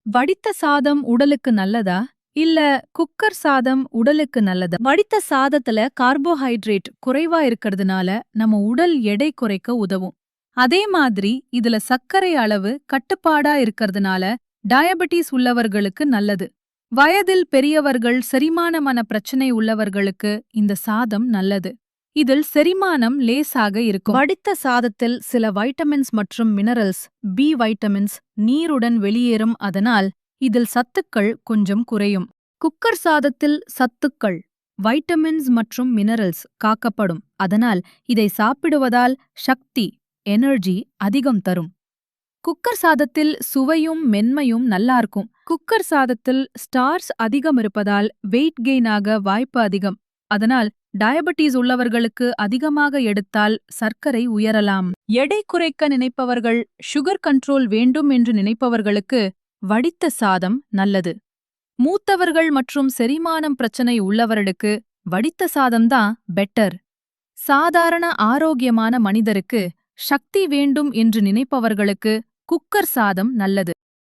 வடித்த சாதம் உடலுக்கு நல்லதா இல்ல குக்கர் சாதம் உடலுக்கு நல்லதா? வடித்த சாதத்துல கார்போஹைட்ரேட் குறைவா இருக்கறதுனால நம்ம உடல் எடை குறைக்க உதவும். அதே மாதிரி இதுல சர்க்கரை அளவு கட்டுப்பாடா இருக்கறதுனால டயபெட்டிஸ் உள்ளவர்களுக்கு நல்லது. வயதில் பெரியவர்கள் செரிமானமான பிரச்சனை உள்ளவர்களுக்கு இந்த சாதம் நல்லது. இதில் செரிமானம் லேசாக இருக்கும். வடித்த சாதத்தில் சில வைட்டமின்ஸ் மற்றும் மினரல்ஸ், பி வைட்டமின்ஸ் நீருடன் வெளியேறும், அதனால் இதில் சத்துக்கள் கொஞ்சம் குறையும். குக்கர் சாதத்தில் சத்துக்கள், வைட்டமின்ஸ் மற்றும் மினரல்ஸ் காக்கப்படும், அதனால் இதை சாப்பிடுவதால் சக்தி, எனர்ஜி அதிகம் தரும். குக்கர் சாதத்தில் சுவையும் மென்மையும் நல்லா இருக்கும். குக்கர் சாதத்தில் ஸ்டார்ச் அதிகம் இருப்பதால் வெயிட் கெயின் ஆக வாய்ப்பு அதிகம். அதனால் டயபெட்டிஸ் உள்ளவர்களுக்கு அதிகமாக எடுத்தால் சர்க்கரை உயரலாம். எடை குறைக்க நினைப்பவர்கள், சுகர் கண்ட்ரோல் வேண்டும் என்று நினைப்பவர்களுக்கு வடித்த சாதம் நல்லது. மூத்தவர்கள் மற்றும் செரிமானம் பிரச்சனை உள்ளவர்களுக்கு வடித்த சாதம்தான் பெட்டர். சாதாரண ஆரோக்கியமான மனிதருக்கு சக்தி வேண்டும் என்று நினைப்பவர்களுக்கு குக்கர் சாதம் நல்லது.